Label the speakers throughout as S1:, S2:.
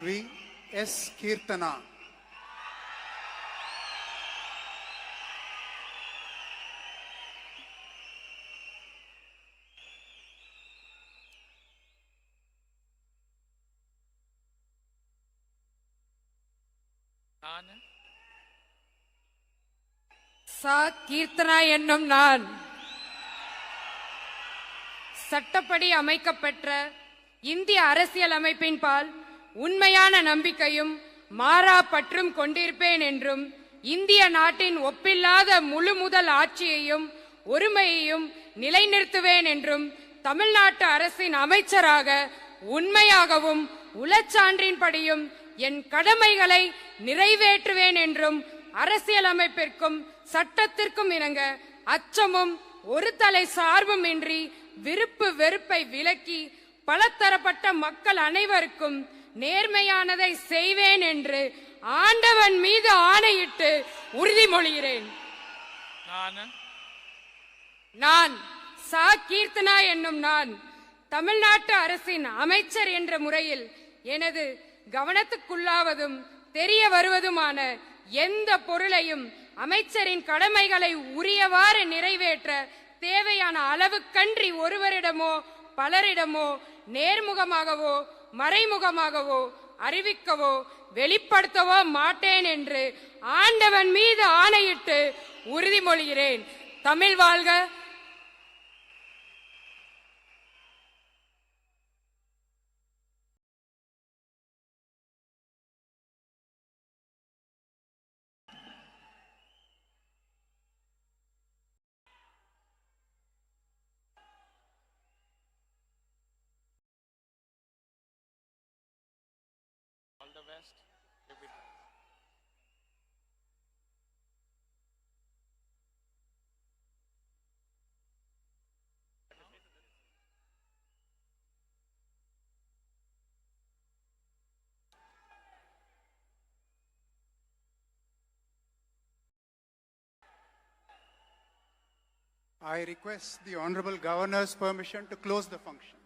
S1: S. Kirtana.
S2: சா கீர்த்தனா என்னும் நான் சட்டப்படி அமைக்கப்பெற்ற இந்திய அரசியல் அமைப்பின் பால் உண்மையான நம்பிக்கையும் மாறா பற்றும் கொண்டிருப்பேன் என்றும் இந்திய நாட்டின் ஒப்பில்லாத முழு முதல் ஆட்சியையும் ஒருமையையும் நிலைநிறுத்துவேன் என்றும் தமிழ்நாட்டு அரசின் அமைச்சராக உண்மையாகவும் உளச்சான்றின்படியும் என் கடமைகளை நிறைவேற்றுவேன் என்றும் அரசியலமைப்பிற்கும் சட்டத்திற்கும் இணங்க அச்சமும் ஒரு தலை சார்பும் இன்றி விருப்பு வெறுப்பை விலக்கி பலதரப்பட்ட மக்கள் அனைவருக்கும் நேர்மையானதை செய்வேன் என்று ஆண்டவன் மீது ஆணையிட்டு உறுதிமொழிகிறேன். நான் சா கீர்த்தனா என்னும் நான் தமிழ்நாட்டு அரசின் அமைச்சர் என்ற முறையில் எனது கவனத்துக்குள்ளாவதும் தெரிய வருவதுமான எந்த பொருளையும் அமைச்சரின் கடமைகளை உரியவாறு நிறைவேற்ற தேவையான அளவுக்கன்றி ஒருவரிடமோ பலரிடமோ நேர்முகமாகவோ மறைமுகமாகவோ அறிவிக்கவோ வெளிப்படுத்தவோ மாட்டேன் என்று ஆண்டவன் மீது ஆணையிட்டு உறுதிமொழிகிறேன். தமிழ் வாழ்க.
S1: I request the Honorable Governor's permission to close the function.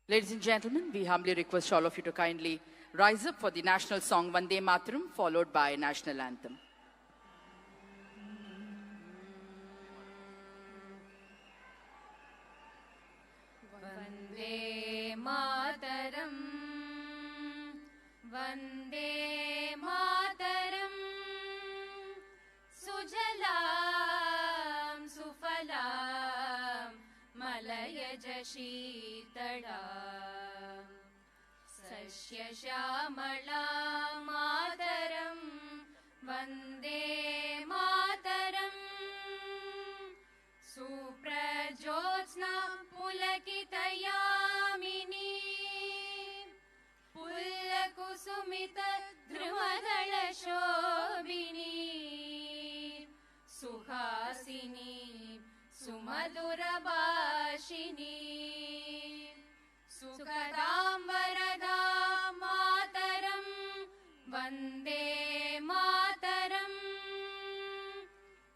S3: Ladies and gentlemen, we humbly request all of you to kindly rise up for the national song Vande Mataram, followed by national anthem.
S4: Vande Mataram, Vande Mataram, Sujalam Sufalam Malayaj Sheetalam Sasya Shyamalam Mataram Vande Mataram Suprajyotsna Pulakitayamini Pullakusumita Dhrumadala Shobini Suhasini Sumadura Bashini Sukadam Varadam Mataram Vande Mataram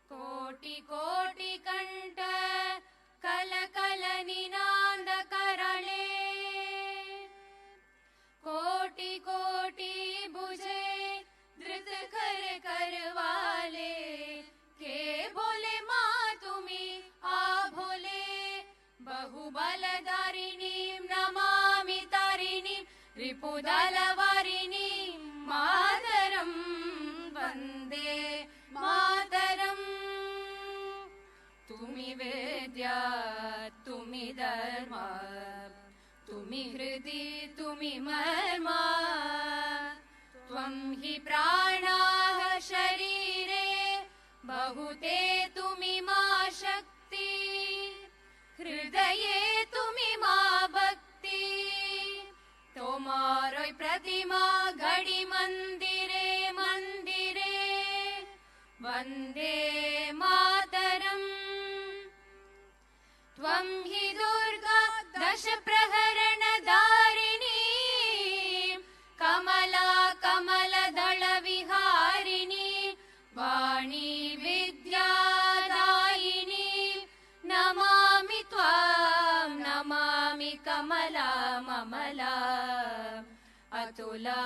S4: Koti Koti Kanta Kala Kala Ninanda Karale Koti Koti Buje Dhrit Kar Karwale Ke Bole Ma Tumi A Bole Bahubaladarini Namami Tarini Ripudalavarini Mataram Vande Mataram Tumi Vidya Tumi Dharma Tumi Hridi Tumi Marma Tvam hi Pranaha Sharire Bahute Tumi Ma Shakti Hridaye Tumi Ma Bhakti Tomaroi Pratima Ghadi Mandire Mandire Vande Mataram Tvam hi Durga Dasha Praharana Dharini Kamala Kamala Dhala Viharini Vani Vidya Dayini Namami Tvam कमला ममला अतुला